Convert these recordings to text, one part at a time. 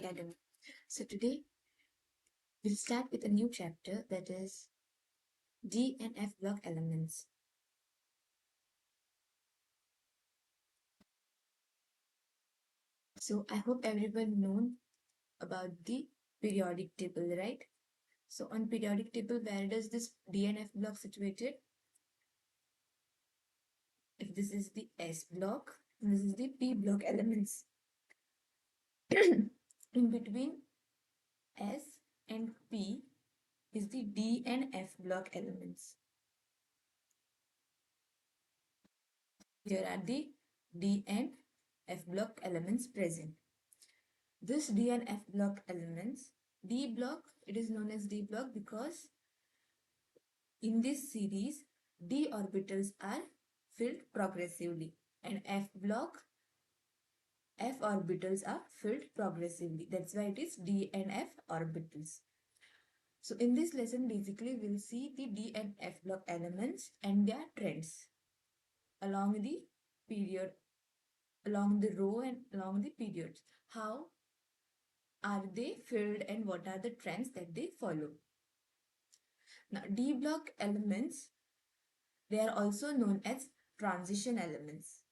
Academy. So today we'll start with a new chapter, that is D and F block elements. So I hope everyone known about the periodic table, right? So on periodic table, where does this D and F block situated? If this is the S block, this is the P block elements. In between S and P is the D and F block elements. Here are the D and F block elements present. This D and F block elements, D block, it is known as D block because in this series, D orbitals are filled progressively, and F block, F orbitals are filled progressively. That's why it is D and F orbitals. So in this lesson, basically we'll see the D and F block elements and their trends along the period, along the row and along the periods. How are they filled and what are the trends that they follow? Now, D block elements, they are also known as transition elements.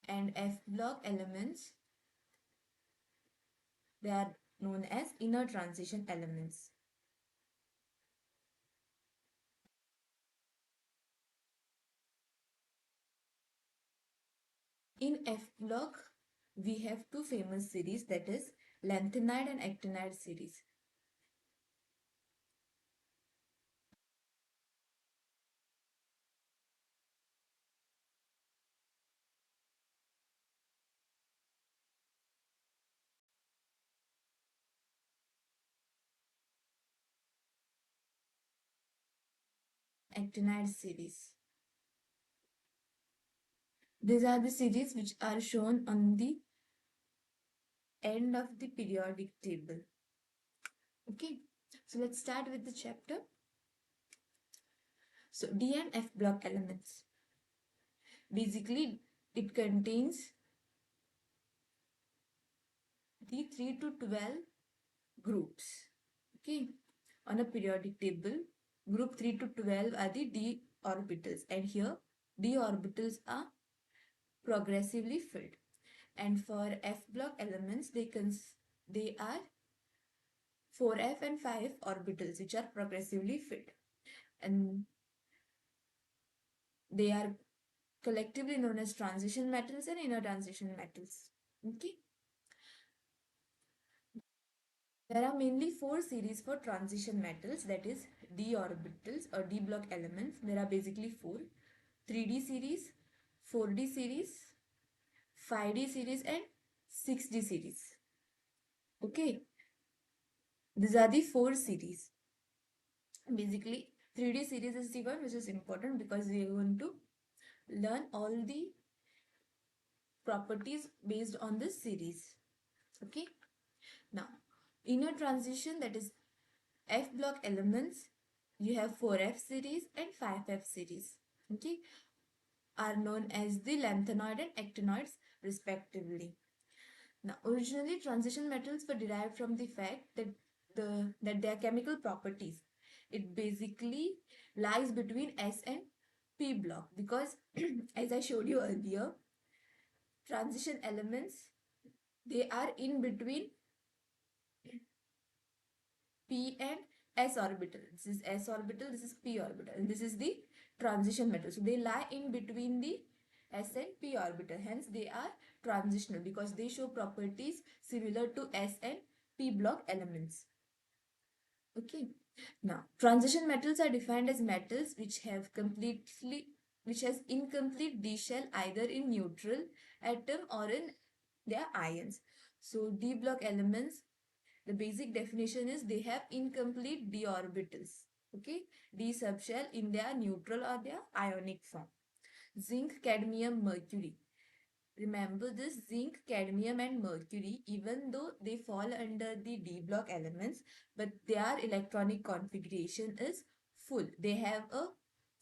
And F block elements, they are known as inner transition elements. In F block, we have two famous series, that is lanthanide and actinide series. Actinide series. These are the series which are shown on the end of the periodic table. Okay, so let's start with the chapter. So D and F block elements. Basically, it contains the 3 to 12 groups. Okay, on a periodic table, group 3 to 12 are the d orbitals, and here d orbitals are progressively filled. And for F block elements, they are 4f and 5 orbitals which are progressively filled, and they are collectively known as transition metals and inner transition metals. Okay, there are mainly four series for transition metals, that is d orbitals or d block elements. There are basically four: 3d series, 4d series, 5d series, and 6d series. Okay, these are the four series. Basically, 3d series is the one which is important because we are going to learn all the properties based on this series. Okay, now inner transition, that is F block elements, you have 4f series and 5f series. Okay, are known as the lanthanoid and actinoids respectively. Now, originally transition metals were derived from the fact that their chemical properties, it basically lies between S and P block, because as I showed you earlier, transition elements, they are in between P and S orbital. This is S orbital, this is P orbital, and this is the transition metal. So they lie in between the S and P orbital. Hence they are transitional because they show properties similar to S and P block elements. Okay. Now, transition metals are defined as metals which has incomplete d shell either in neutral atom or in their ions. So D block elements, the basic definition is they have incomplete d orbitals. Okay, d subshell in their neutral or their ionic form. Zinc, cadmium, mercury. Remember this: zinc, cadmium and mercury, even though they fall under the D block elements, but their electronic configuration is full. They have a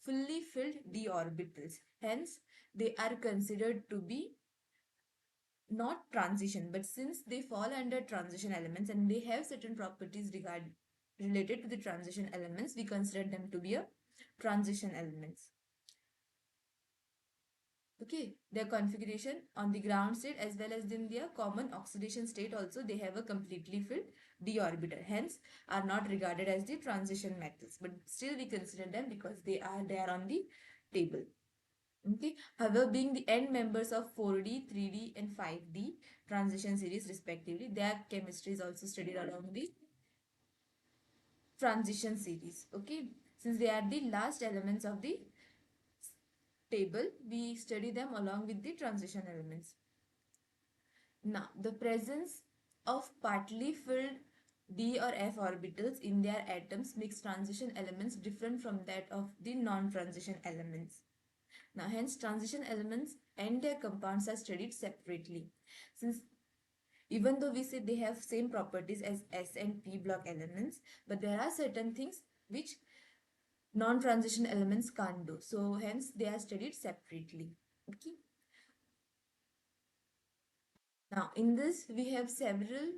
fully filled d orbitals. Hence, they are considered to be not transition, but since they fall under transition elements and they have certain properties related to the transition elements, we consider them to be a transition elements. Okay, their configuration on the ground state as well as in their common oxidation state also, they have a completely filled d orbital, hence are not regarded as the transition metals, but still we consider them because they are there on the table. Okay, however, being the end members of 4D, 3D, and 5D transition series respectively, their chemistry is also studied along the transition series. Okay, since they are the last elements of the table, we study them along with the transition elements. Now, the presence of partly filled d or f orbitals in their atoms makes transition elements different from that of the non-transition elements. Now, hence, transition elements and their compounds are studied separately. Since even though we say they have same properties as S and P block elements, but there are certain things which non-transition elements can't do. So, hence, they are studied separately. Okay. Now, in this, we have several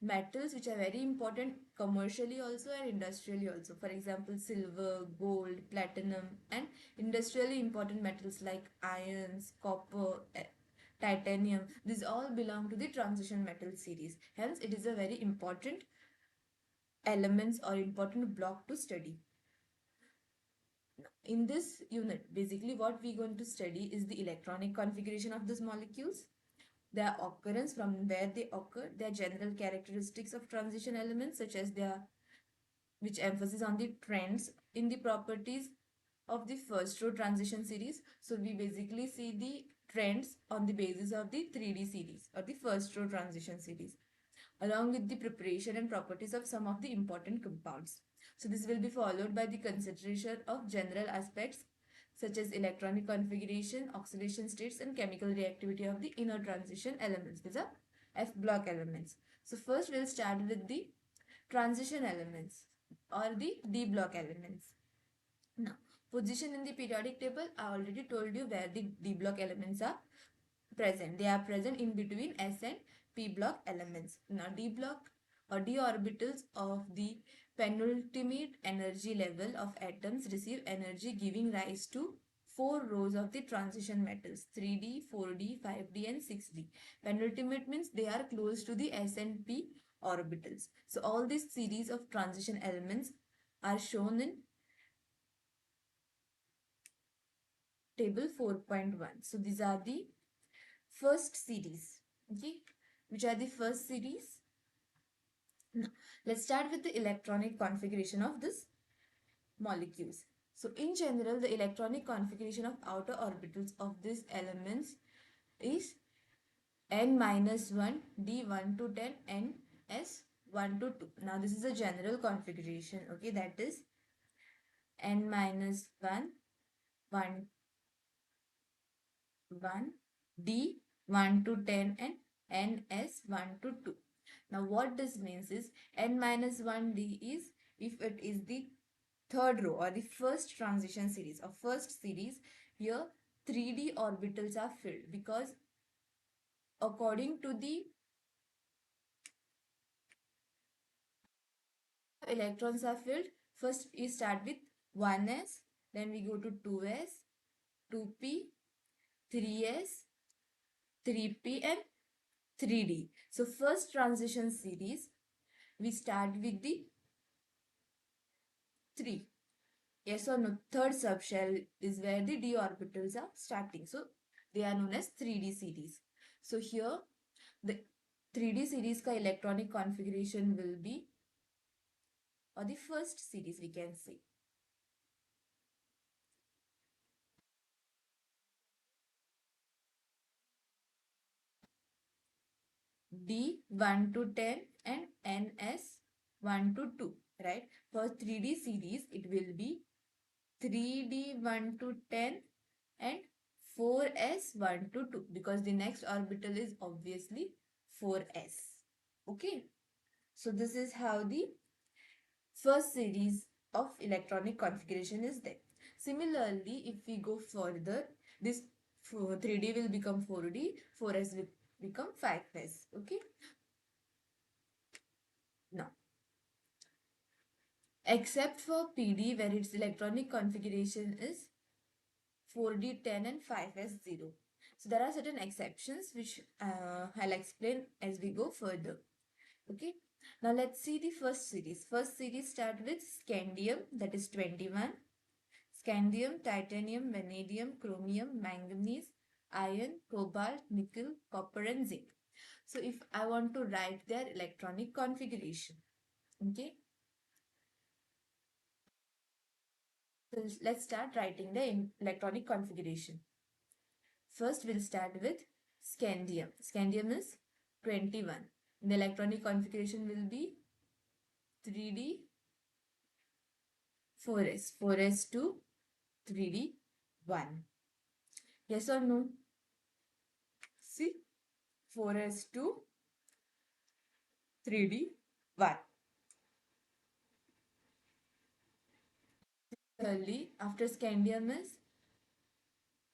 metals which are very important commercially also and industrially also. For example, silver, gold, platinum, and industrially important metals like irons, copper, titanium. These all belong to the transition metal series. Hence, it is a very important elements or important block to study. In this unit, basically what we're going to study is the electronic configuration of these molecules, their occurrence, from where they occur, their general characteristics of transition elements, such as their which emphasis on the trends in the properties of the first row transition series. So we basically see the trends on the basis of the 3D series or the first row transition series, along with the preparation and properties of some of the important compounds. So this will be followed by the consideration of general aspects such as electronic configuration, oxidation states, and chemical reactivity of the inner transition elements. These are F block elements. So first we'll start with the transition elements or the D block elements. Now, position in the periodic table, I already told you where the D block elements are present. They are present in between S and P block elements. Now, D block or D orbitals of the penultimate energy level of atoms receive energy giving rise to four rows of the transition metals 3D, 4D, 5D and 6D. Penultimate means they are close to the S and P orbitals. So all these series of transition elements are shown in table 4.1. So these are the first series. Okay, which are the first series? Now, let's start with the electronic configuration of this molecules. So in general, the electronic configuration of outer orbitals of these elements is n minus 1, d 1 to 10, n s 1 to 2. Now this is a general configuration. Okay, that is n minus 1, 1, 1, d 1 to 10 and n s 1 to 2. Now what this means is n minus 1d is if it is the third row or the first transition series or first series, here 3D orbitals are filled because according to the electrons are filled, first we start with 1s, then we go to 2s, 2p, 3s, 3p and 3d. So first transition series, we start with the 3. Yes or no? Third subshell is where the d orbitals are starting. So they are known as 3D series. So here the 3D series ka electronic configuration will be, or the first series we can say. D 1 to 10 and NS 1 to 2, right? For 3D series, it will be 3D 1 to 10 and 4S 1 to 2 because the next orbital is obviously 4S. Okay. So this is how the first series of electronic configuration is there. Similarly, if we go further, this 3D will become 4D, 4S will become 5s. Okay. Now, except for PD where its electronic configuration is 4D10 and 5s0. So there are certain exceptions which I'll explain as we go further. Okay. Now let's see the first series. First series start with scandium, that is 21. Scandium, titanium, vanadium, chromium, manganese, iron, cobalt, nickel, copper and zinc. So if I want to write their electronic configuration, okay. So let's start writing the electronic configuration. First we'll start with scandium. Scandium is 21. The electronic configuration will be 3D 4s, 4s2, 3D 1. Yes or no? See, 4s2, 3D 1. Thirdly, after scandium is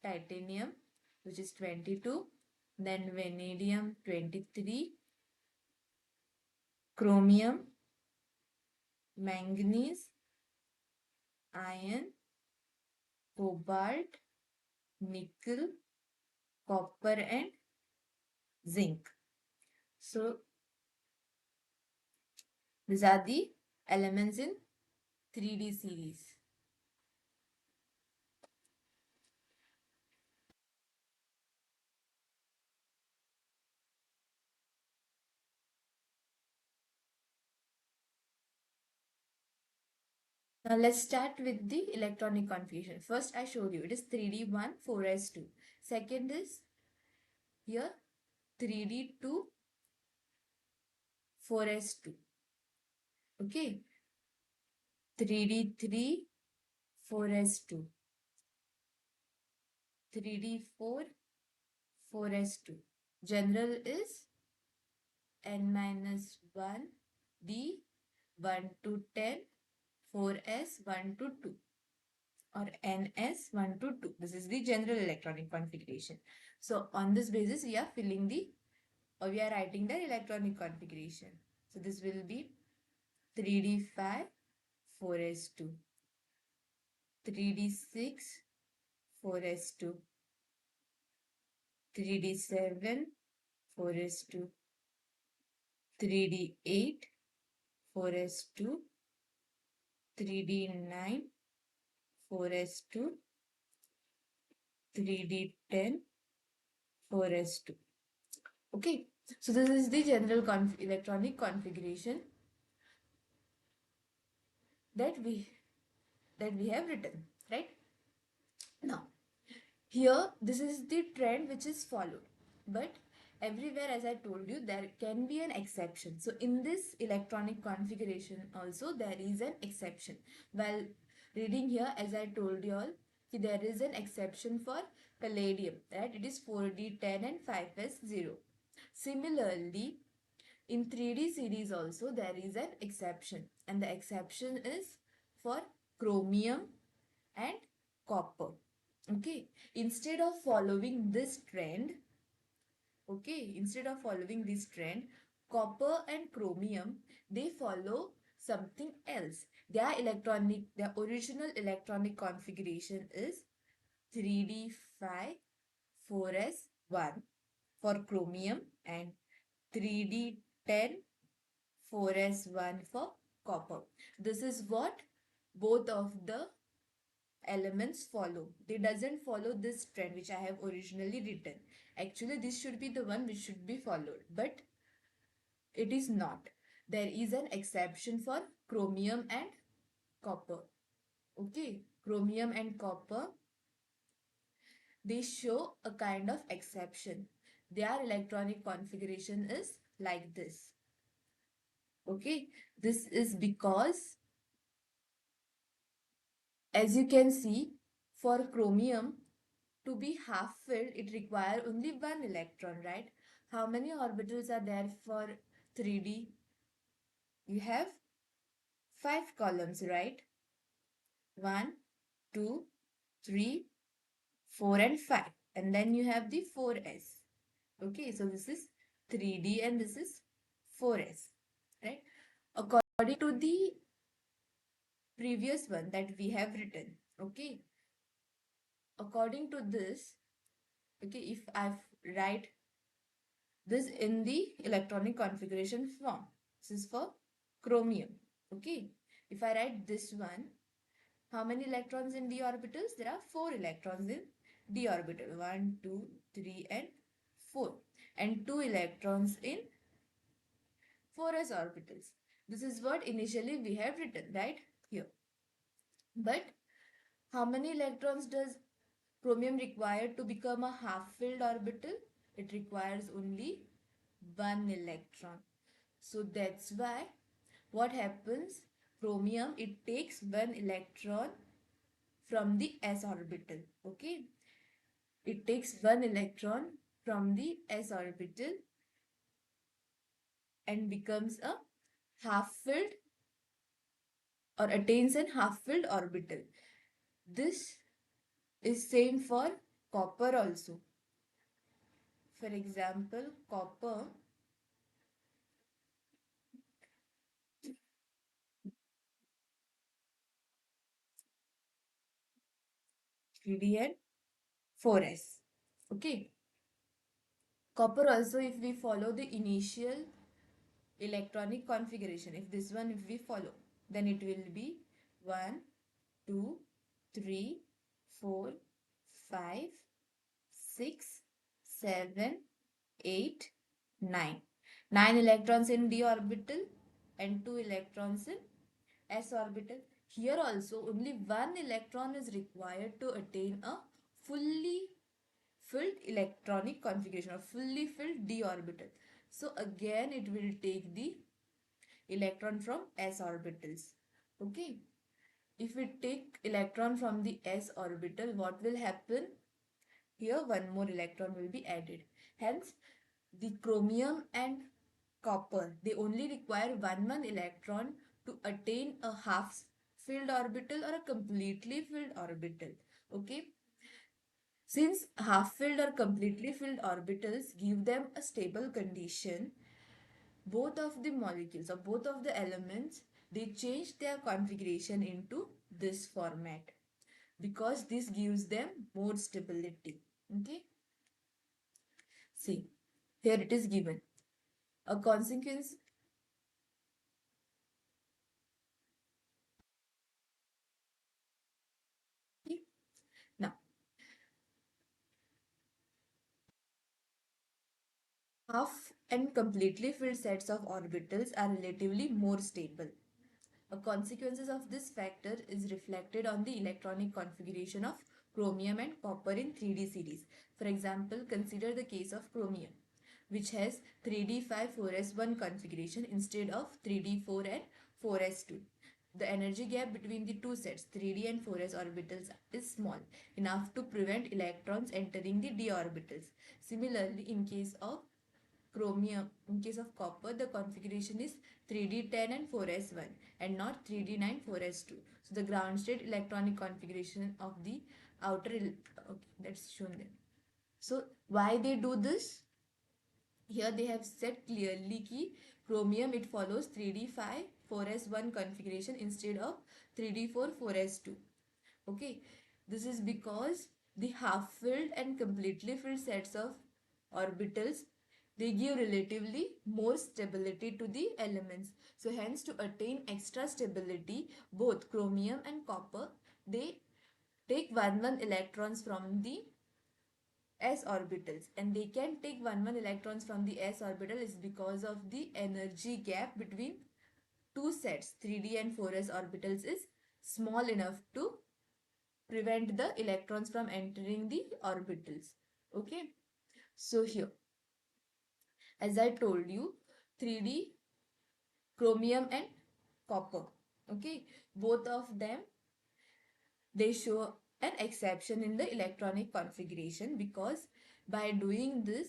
titanium, which is 22, then vanadium 23, chromium, manganese, iron, cobalt, nickel, copper and zinc. So these are the elements in 3D series. Now let's start with the electronic configuration. First I showed you it is 3D1 4s2. Second is here 3D2 4s2. Okay. 3D3 4s2. 3D4 4s2. General is n minus 1 d 1 to 10 4s 1 to 2 or ns 1 to 2. This is the general electronic configuration. So on this basis we are filling the or we are writing the electronic configuration. So this will be 3D5 4s2, 3D6 4s2, 3D7 4s2, 3D8 4s2, 3D9 4s2, 3D10 4s2. Okay, so this is the general electronic configuration that we have written, right? Now, here this is the trend which is followed, but everywhere, as I told you, there can be an exception. So in this electronic configuration also there is an exception. While reading here, as I told you all, there is an exception for palladium, right? It is 4D10 and 5s0. Similarly, in 3D series also there is an exception, and the exception is for chromium and copper. Okay, instead of following this trend, copper and chromium, they follow something else. Their original electronic configuration is 3D5 4s1 for chromium and 3D10 4s1 for copper. This is what both of the elements follow. They doesn't follow this trend which I have originally written. Actually, this should be the one which should be followed, but it is not. There is an exception for chromium and copper. Okay, chromium and copper, they show a kind of exception. Their electronic configuration is like this. Okay, this is because, as you can see, for chromium to be half filled, it requires only one electron, right? How many orbitals are there for 3D? You have 5 columns, right? 1, 2, 3, 4 and 5. And then you have the 4s. Okay, so this is 3D and this is 4s, right? According to the previous one that we have written, okay, according to this, okay, if I write this in the electronic configuration form, this is for chromium, okay. If I write this one, how many electrons in d orbitals? There are 4 electrons in d orbital, 1, 2, 3 and 4, and 2 electrons in 4s orbitals. This is what initially we have written right here. But how many electrons does chromium require to become a half-filled orbital? It requires only 1 electron. So that's why what happens? Chromium, it takes 1 electron from the s orbital. Okay, it takes 1 electron from the s orbital and becomes a half-filled or attains an half-filled orbital. This is same for copper also. For example, copper, gradient 4s. Okay. Copper also, if we follow the initial electronic configuration, if we follow, then it will be 1, 2, 3, 4, 5, 6, 7, 8, 9. 9 electrons in d orbital and 2 electrons in s orbital. Here also only 1 electron is required to attain a fully filled electronic configuration or fully filled d orbital. So again it will take the electron from s orbitals. Okay. If we take electron from the s orbital, what will happen? Here one more electron will be added. Hence, the chromium and copper, they only require one electron to attain a half filled orbital or a completely filled orbital. Okay. Since half filled or completely filled orbitals give them a stable condition, both of the molecules or both of the elements, they change their configuration into this format because this gives them more stability. Okay. See, here it is given. A consequence. Now, half and completely filled sets of orbitals are relatively more stable. A consequences of this factor is reflected on the electronic configuration of chromium and copper in 3D series. For example, consider the case of chromium, which has 3d5-4s1 configuration instead of 3d4 and 4s2. The energy gap between the two sets, 3d and 4s orbitals, is small enough to prevent electrons entering the d orbitals. Similarly, in case of copper, the configuration is 3d10 and 4s1 and not 3d9 4s2. So the ground state electronic configuration of the okay, that's shown there. So why they do this? Here they have said clearly ki chromium, it follows 3d5 4s1 configuration instead of 3d4 4s2. Okay, this is because the half filled and completely filled sets of orbitals, they give relatively more stability to the elements. So hence, to attain extra stability, both chromium and copper, they take one electrons from the s orbitals, and they can take one electrons from the s orbital is because of the energy gap between two sets 3d and 4s orbitals is small enough to prevent the electrons from entering the orbitals. Okay, so here, as I told you, 3d chromium and copper, okay, both of them, they show an exception in the electronic configuration because by doing this,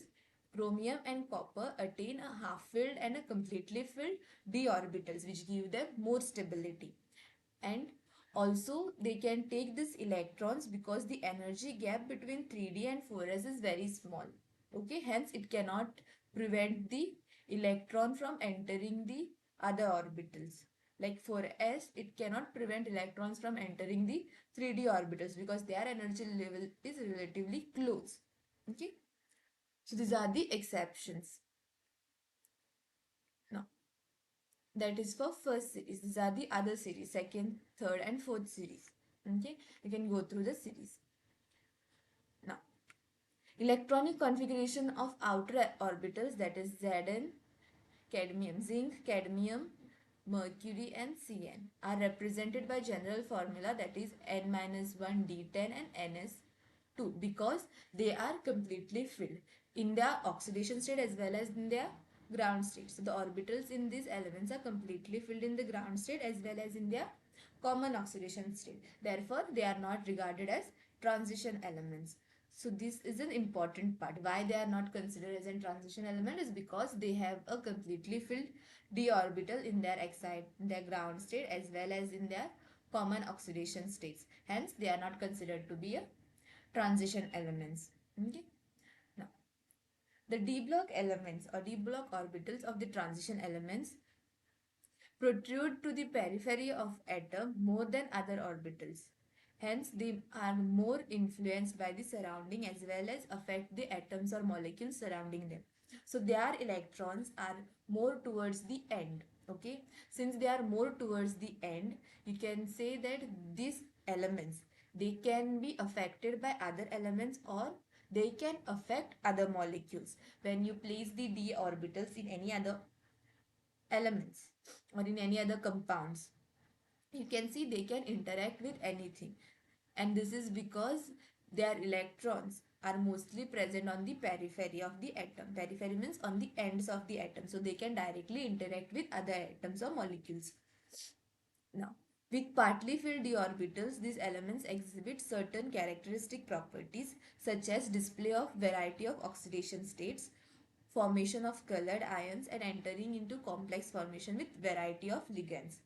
chromium and copper attain a half filled and a completely filled d orbitals, which give them more stability. And also they can take these electrons because the energy gap between 3d and 4s is very small. Okay, hence it cannot prevent the electron from entering the other orbitals. Like for S, it cannot prevent electrons from entering the 3D orbitals because their energy level is relatively close. Okay, so these are the exceptions. Now, that is for first series. These are the other series, second, third, and fourth series. Okay, you can go through the series. Now, electronic configuration of outer orbitals, that is Zn, cadmium, zinc, cadmium, mercury, and Cn, are represented by general formula, that is N-1 D10 and Ns2, because they are completely filled in their oxidation state as well as in their ground state. So the orbitals in these elements are completely filled in the ground state as well as in their common oxidation state. Therefore, they are not regarded as transition elements. So this is an important part. Why they are not considered as a transition element is because they have a completely filled d orbital in their their ground state as well as in their common oxidation states. Hence, they are not considered to be a transition elements. Okay. Now, the d block elements or d block orbitals of the transition elements protrude to the periphery of atom more than other orbitals. Hence, they are more influenced by the surrounding as well as affect the atoms or molecules surrounding them. So, their electrons are more towards the end. Okay, since they are more towards the end, you can say that these elements, they can be affected by other elements or they can affect other molecules. When you place the d orbitals in any other elements or in any other compounds, you can see they can interact with anything, and this is because their electrons are mostly present on the periphery of the atom. Periphery means on the ends of the atom, so they can directly interact with other atoms or molecules. Now, with partly filled d orbitals, these elements exhibit certain characteristic properties such as display of variety of oxidation states, formation of colored ions, and entering into complex formation with variety of ligands.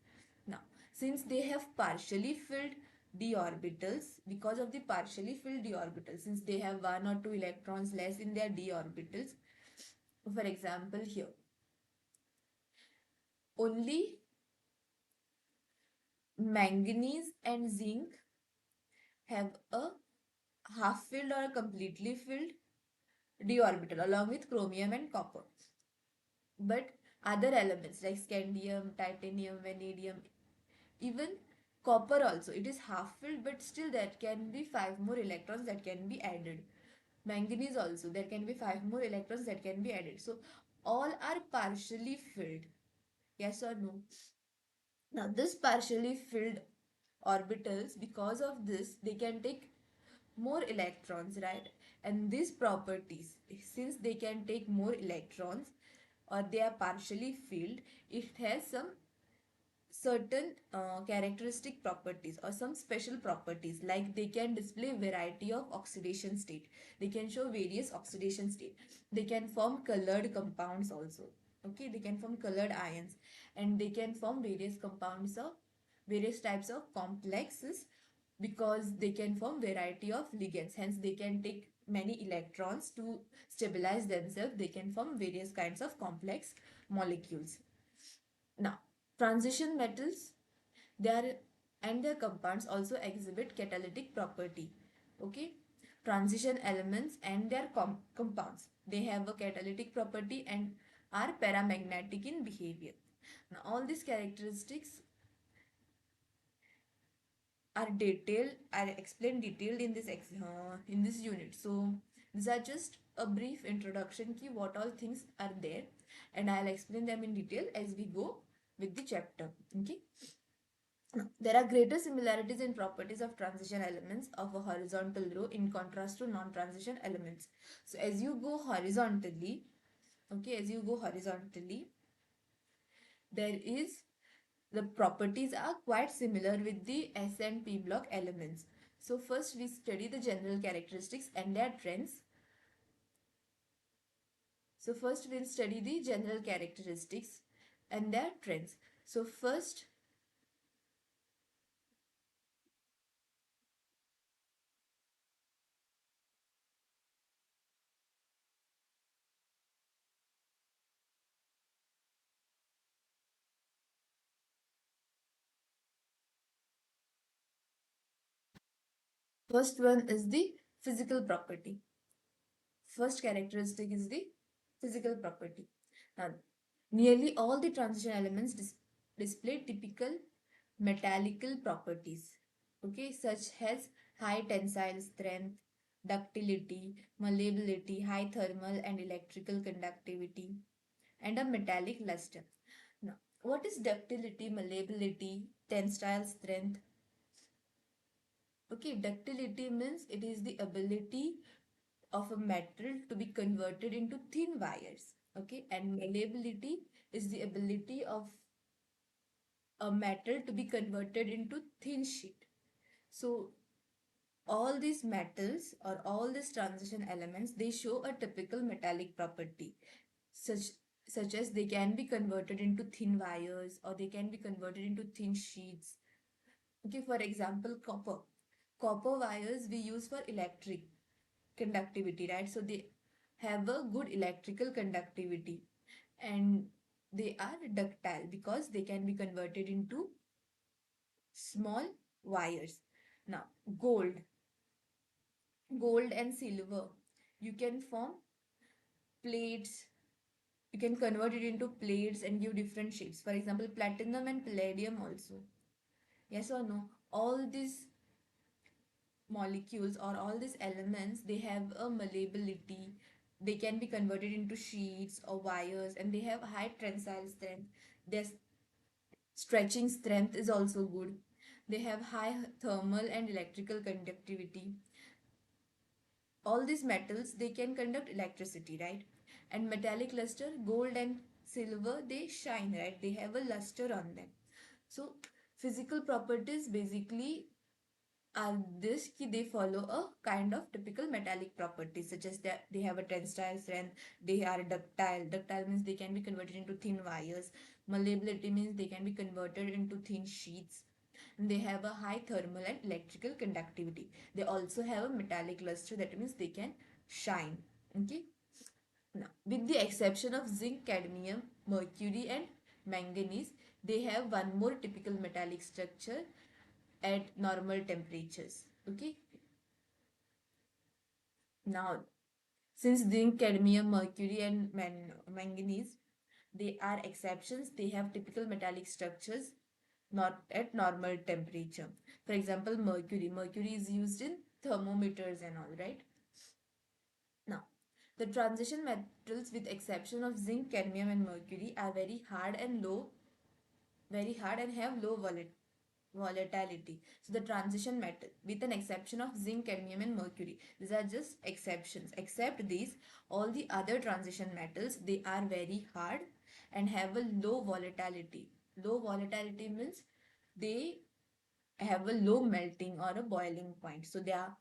Now, since they have partially filled d orbitals, because of the partially filled d orbitals, since they have one or two electrons less in their d orbitals, for example here, only manganese and zinc have a half filled or a completely filled d orbital along with chromium and copper. But other elements like scandium, titanium, vanadium, even copper also, it is half filled, but still there can be 5 more electrons that can be added. Manganese also, there can be 5 more electrons that can be added. So all are partially filled. Yes or no? Now this partially filled orbitals, because of this, they can take more electrons, right? And these properties, since they can take more electrons or they are partially filled, it has some certain characteristic properties or some special properties, like they can display variety of oxidation state, they can show various oxidation state, they can form colored compounds also. Okay, they can form colored ions, and they can form various compounds of various types of complexes, because they can form variety of ligands. Hence, they can take many electrons to stabilize themselves, they can form various kinds of complex molecules. Now, transition metals, they are and their compounds also exhibit catalytic property. Okay, transition elements and their compounds, they have a catalytic property and are paramagnetic in behavior. Now, all these characteristics are explained detailed in in this unit. So these are just a brief introduction ki what all things are there, and I'll explain them in detail as we go with the chapter. Okay. There are greater similarities in properties of transition elements of a horizontal row in contrast to non-transition elements. So as you go horizontally, okay, as you go horizontally, there is the properties are quite similar with the S and P block elements. So first we study the general characteristics and their trends. So first we'll study the general characteristics and their trends. So first, First one is the physical property. First characteristic is the physical property. Now, nearly all the transition elements display typical metallical properties, okay, such as high tensile strength, ductility, malleability, high thermal and electrical conductivity, and a metallic luster. Now, what is ductility, malleability, tensile strength? Okay, ductility means it is the ability of a metal to be converted into thin wires. Okay, and malleability is the ability of a metal to be converted into thin sheet. So all these metals or all these transition elements, they show a typical metallic property, such such as they can be converted into thin wires or they can be converted into thin sheets. Okay, for example, copper wires we use for electric conductivity, right? So they have a good electrical conductivity, and they are ductile because they can be converted into small wires. Now, gold, gold and silver, you can form plates. You can convert it into plates and give different shapes. For example, platinum and palladium also. Yes or no? All these molecules or all these elements, they have a malleability. They can be converted into sheets or wires, and they have high tensile strength. Their stretching strength is also good. They have high thermal and electrical conductivity. All these metals, they can conduct electricity, right? And metallic luster, gold and silver, they shine, right? They have a luster on them. So physical properties basically are this ki they follow a kind of typical metallic properties, such as that they have a tensile strength, they are ductile. Ductile means they can be converted into thin wires. Malleability means they can be converted into thin sheets. And they have a high thermal and electrical conductivity. They also have a metallic luster, that means they can shine. Okay. Now, with the exception of zinc, cadmium, mercury, and manganese, they have one more typical metallic structure at normal temperatures. Okay. Now, since zinc, cadmium, mercury, and manganese, they are exceptions. They have typical metallic structures not at normal temperature. For example, mercury. Mercury is used in thermometers and all, right? Now, the transition metals, with exception of zinc, cadmium, and mercury, are very hard and have low volatility. So the transition metal, with an exception of zinc, cadmium, and mercury, these are just exceptions. Except these, all the other transition metals, they are very hard and have a low volatility. Low volatility means they have a low melting or a boiling point. So their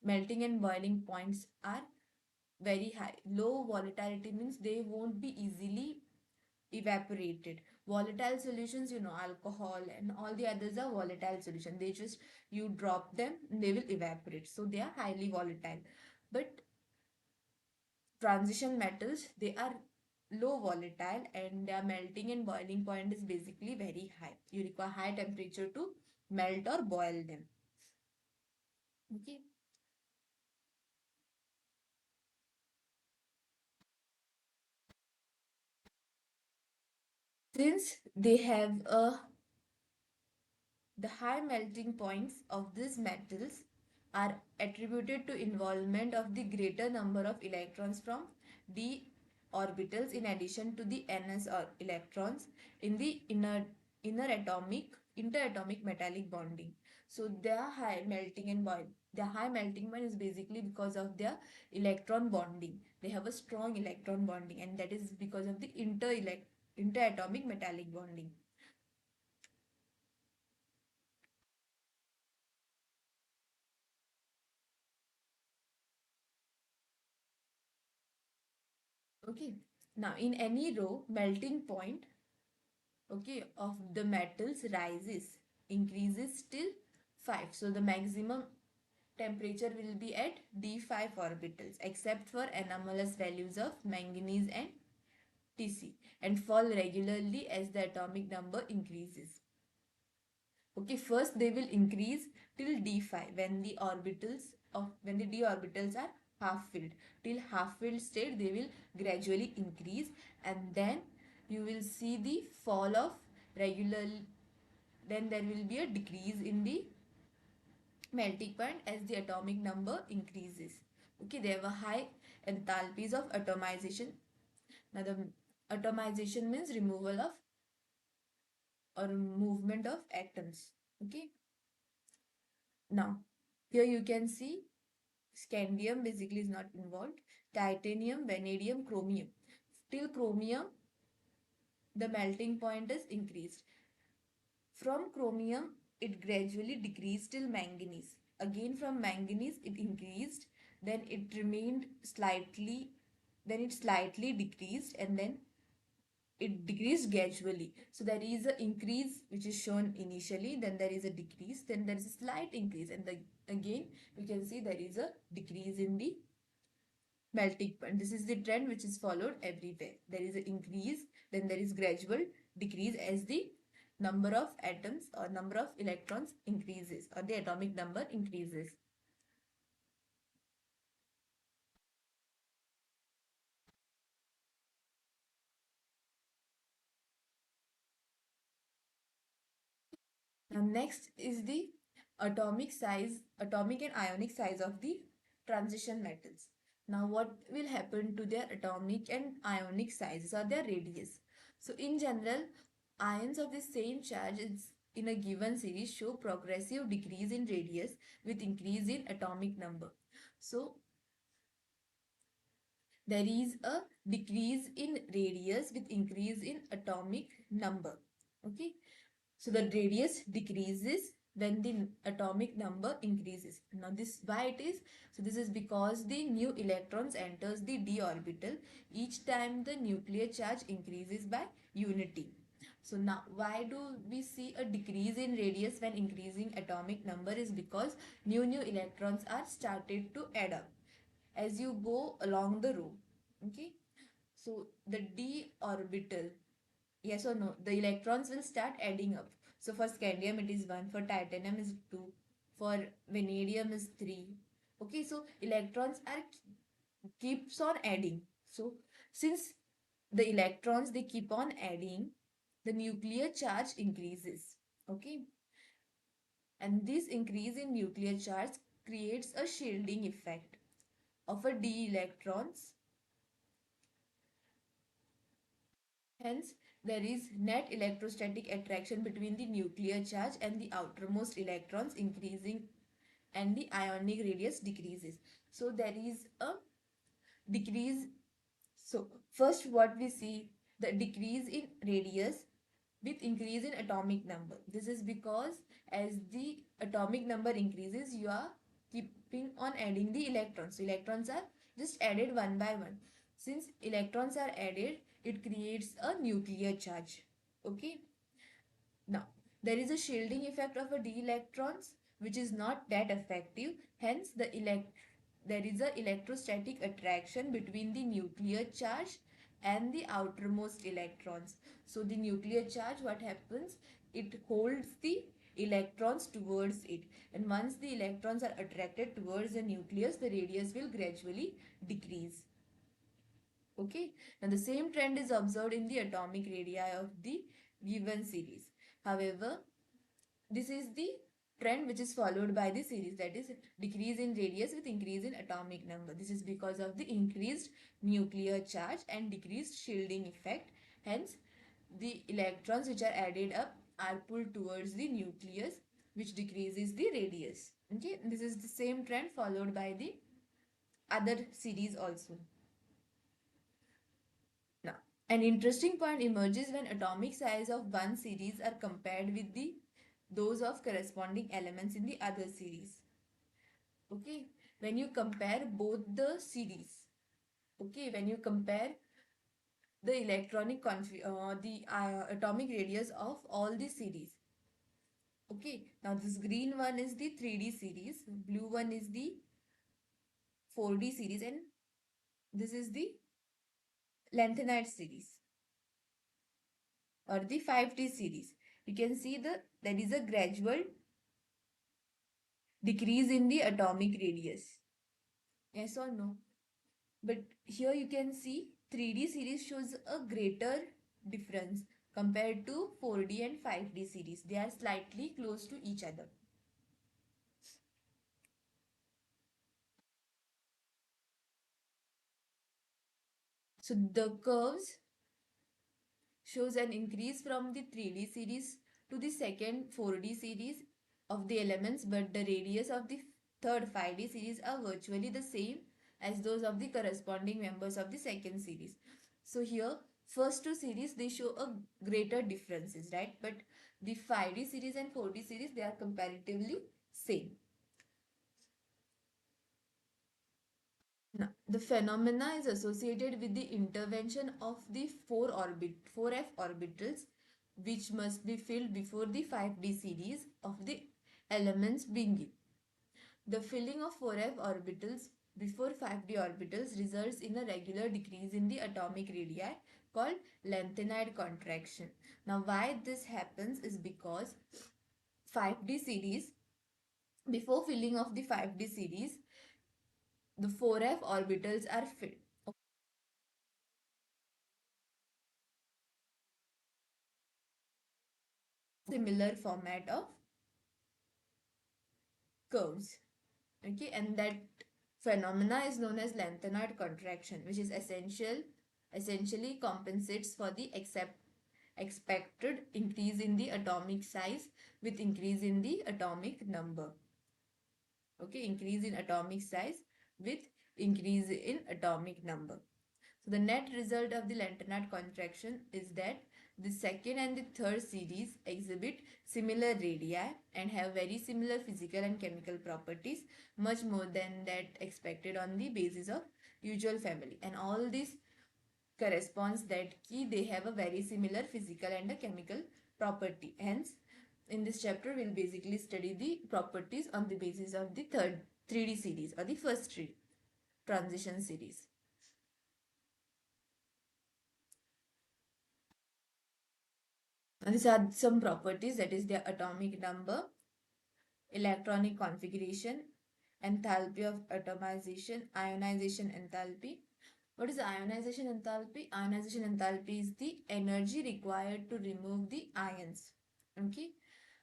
melting and boiling points are very high. Low volatility means they won't be easily evaporated. Volatile solutions, alcohol and all the others are volatile solution. They just, you drop them, they will evaporate. So they are highly volatile. But transition metals, they are low volatile and their melting and boiling point is basically very high. You require high temperature to melt or boil them. Okay. Since they have a the high melting points of these metals are attributed to involvement of the greater number of electrons from d orbitals in addition to the ns or electrons in the inner atomic interatomic metallic bonding. So their high melting and boil their high melting point is basically because of their electron bonding. They have a strong electron bonding, and that is because of the interatomic metallic bonding. Okay. Now, in any row, melting point, okay, of the metals rises, increases till 5. So, the maximum temperature will be at D5 orbitals, except for anomalous values of manganese and Tc, and fall regularly as the atomic number increases. Okay, first they will increase till d5 when the d orbitals are half filled. Till half filled state they will gradually increase, and then you will see the fall of regular, then there will be a decrease in the melting point as the atomic number increases. Okay, there were high enthalpies of atomization. Now the atomization means removal of or movement of atoms. Okay, now here you can see scandium basically is not involved. Titanium, vanadium, chromium. Till chromium, the melting point is increased. From chromium, it gradually decreased till manganese. Again from manganese, it increased. Then it remained slightly, then it slightly decreased, and then it decreased gradually. So there is an increase which is shown initially, then there is a decrease, then there is a slight increase, and again we can see there is a decrease in the melting point. This is the trend which is followed everywhere. There is an increase, then there is gradual decrease as the number of atoms or number of electrons increases or the atomic number increases. Now next is the atomic and ionic size of the transition metals. Now what will happen to their atomic and ionic sizes or their radius? So in general, ions of the same charge is in a given series show progressive decrease in radius with increase in atomic number. So there is a decrease in radius with increase in atomic number. Okay, so the radius decreases when the atomic number increases. Now this why it is? So this is because the new electrons enters the d orbital each time the nuclear charge increases by unity. So now why do we see a decrease in radius when increasing atomic number is because new electrons are started to add up as you go along the row. Okay, so the d orbital, yes or no, the electrons will start adding up. So for scandium it is 1, for titanium is 2, for vanadium is 3. Okay, so electrons are keeps on adding. So since the electrons they keep on adding, the nuclear charge increases. Okay, and this increase in nuclear charge creates a shielding effect of a d electrons. Hence, there is net electrostatic attraction between the nuclear charge and the outermost electrons increasing, and the ionic radius decreases. So there is a decrease. So first what we see, the decrease in radius with increase in atomic number. This is because as the atomic number increases, you are keeping on adding the electrons. So electrons are just added one by one. Since electrons are added, it creates a nuclear charge. Okay. Now, there is a shielding effect of a d electrons which is not that effective. Hence, there is a electrostatic attraction between the nuclear charge and the outermost electrons. So, the nuclear charge, what happens? It holds the electrons towards it, and once the electrons are attracted towards the nucleus, the radius will gradually decrease. Okay, now the same trend is observed in the atomic radii of the given series. However, this is the trend which is followed by the series, that is decrease in radius with increase in atomic number. This is because of the increased nuclear charge and decreased shielding effect. Hence, the electrons which are added up are pulled towards the nucleus, which decreases the radius. Okay, this is the same trend followed by the other series also. Now, an interesting point emerges when atomic size of one series are compared with those of corresponding elements in the other series. Okay, when you compare both the series, okay, when you compare the atomic radius of all the series. Okay, now this green one is the 3D series, blue one is the 4D series, and this is the lanthanide series or the 5D series. you can see there is a gradual decrease in the atomic radius. Yes or no? But here you can see 3D series shows a greater difference compared to 4D and 5D series. They are slightly close to each other. So the curves shows an increase from the 3D series to the second 4D series of the elements, but the radius of the third 5D series are virtually the same as those of the corresponding members of the second series. So here first two series they show a greater differences, right? But the 5D series and 4D series they are comparatively same. Now, the phenomena is associated with the intervention of the 4F orbitals, which must be filled before the 5D series of the elements begin. The filling of 4F orbitals before 5D orbitals results in a regular decrease in the atomic radii called lengthened contraction. Now, why this happens is because 5D series, before filling of the 5D series, the 4F orbitals are filled. Similar format of curves. Okay, and that phenomena is known as lengthened contraction, which is essentially compensates for the expected increase in the atomic size with increase in the atomic number. Okay, increase in atomic size with increase in atomic number. So the net result of the lanternate contraction is that the second and the third series exhibit similar radii and have very similar physical and chemical properties, much more than that expected on the basis of usual family. And all this corresponds that key they have a very similar physical and a chemical property. Hence, in this chapter, we'll basically study the properties on the basis of the third 3D series or the first transition series. And these are some properties, that is their atomic number, electronic configuration, enthalpy of atomization, ionization enthalpy. What is ionization enthalpy? Ionization enthalpy is the energy required to remove the ions. Okay.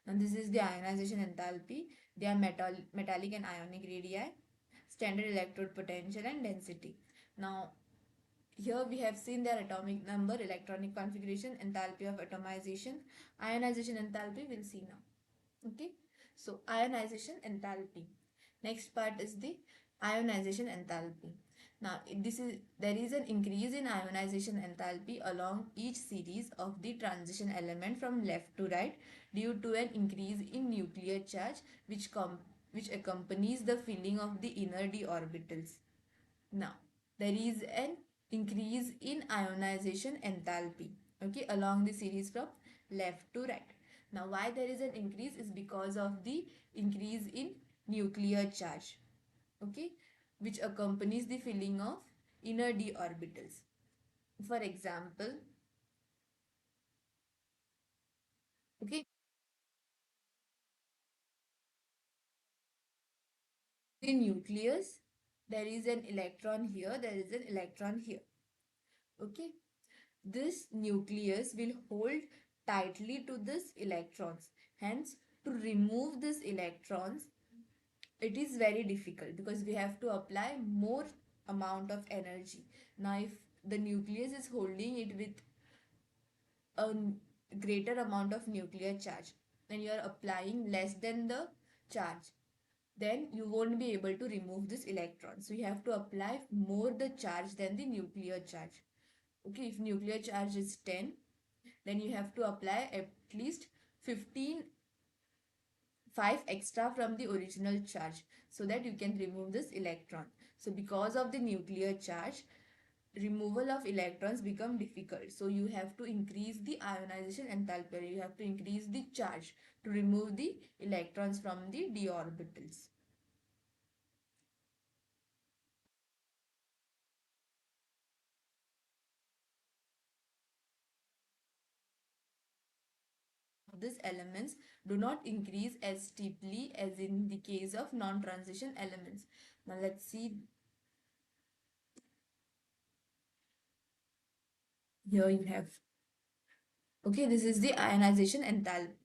And this is the ionization enthalpy. They are metallic and ionic radii, standard electrode potential and density. Now, here we have seen their atomic number, electronic configuration, enthalpy of atomization, ionization enthalpy we'll see now. Okay, so ionization enthalpy. Next part is the ionization enthalpy. Now there is an increase in ionization enthalpy along each series of the transition element from left to right due to an increase in nuclear charge which accompanies the filling of the inner d orbitals. Now, there is an increase in ionization enthalpy, okay, along the series from left to right. Now, why there is an increase is because of the increase in nuclear charge, okay, which accompanies the filling of inner d orbitals. For example, okay, the nucleus, there is an electron here, there is an electron here, okay. This nucleus will hold tightly to this electrons. Hence, to remove these electrons, it is very difficult because we have to apply more amount of energy. Now, if the nucleus is holding it with a greater amount of nuclear charge and you are applying less than the charge, then you won't be able to remove this electron. So you have to apply more the charge than the nuclear charge. Okay, if nuclear charge is 10, then you have to apply at least 15 5 extra from the original charge so that you can remove this electron. So because of the nuclear charge, removal of electrons become difficult. So you have to increase the ionization enthalpy. You have to increase the charge to remove the electrons from the d orbitals. these elements do not increase as steeply as in the case of non-transition elements. Now let's see. Here you have, okay, this is the ionization enthalpy.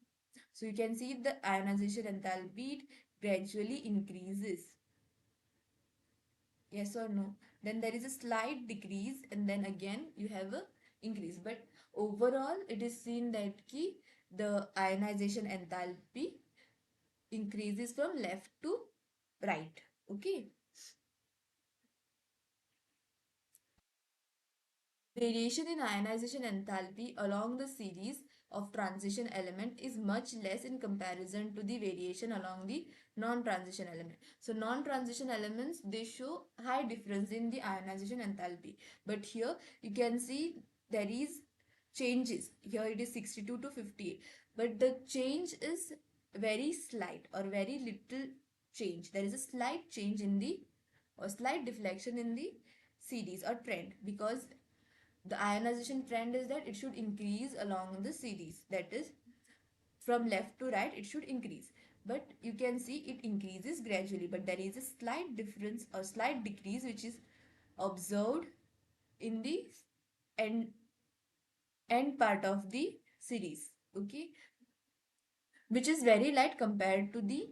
So you can see the ionization enthalpy gradually increases. Yes or no? Then there is a slight decrease and then again you have a increase. But overall it is seen that the ionization enthalpy increases from left to right. Okay. Variation in ionization enthalpy along the series of transition element is much less in comparison to the variation along the non-transition element. So non-transition elements, they show high difference in the ionization enthalpy. But here you can see there is changes. Here it is 62 to 58. But the change is very slight or very little change. There is a slight change in the or slight deflection in the series or trend, because the ionization trend is that it should increase along the series, that is from left to right it should increase, but you can see it increases gradually, but there is a slight difference or slight decrease which is observed in the end end part of the series, okay, which is very light compared to the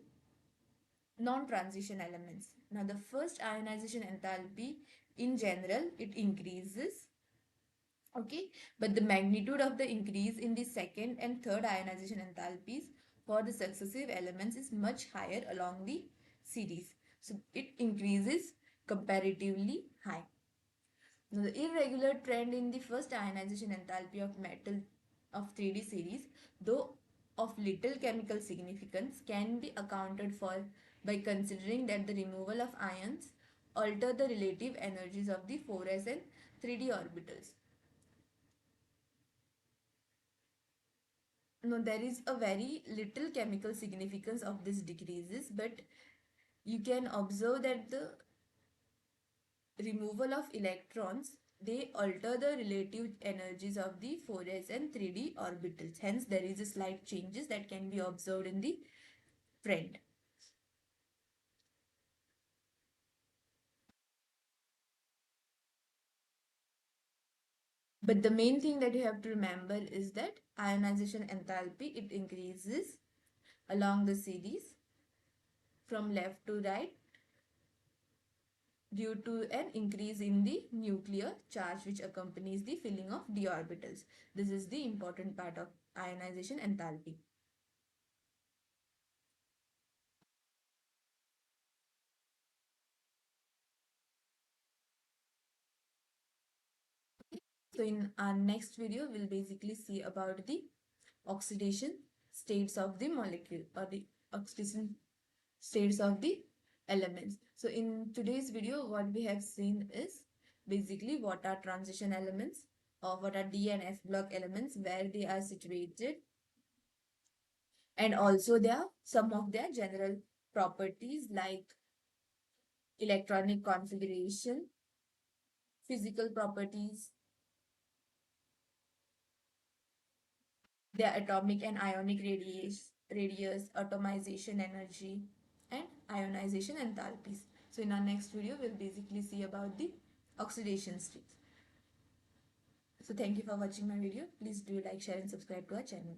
non-transition elements. Now the first ionization enthalpy in general it increases, okay, but the magnitude of the increase in the second and third ionization enthalpies for the successive elements is much higher along the series, so it increases comparatively high. Now the irregular trend in the first ionization enthalpy of metal of 3D series, though of little chemical significance, can be accounted for by considering that the removal of ions alter the relative energies of the 4s and 3D orbitals. No, there is a very little chemical significance of this decreases, but you can observe that the removal of electrons, they alter the relative energies of the 4s and 3D orbitals. Hence, there is a slight changes that can be observed in the trend. But the main thing that you have to remember is that ionization enthalpy, it increases along the series from left to right due to an increase in the nuclear charge which accompanies the filling of d orbitals. This is the important part of ionization enthalpy. So in our next video, we'll basically see about the oxidation states of the molecule or the oxidation states of the elements. So in today's video, what we have seen is basically what are transition elements or what are D and F block elements, where they are situated, and also there are some of their general properties like electronic configuration, physical properties, their atomic and ionic radius, atomization energy, and ionization enthalpies. So in our next video, we'll basically see about the oxidation states. So thank you for watching my video. Please do like, share and subscribe to our channel.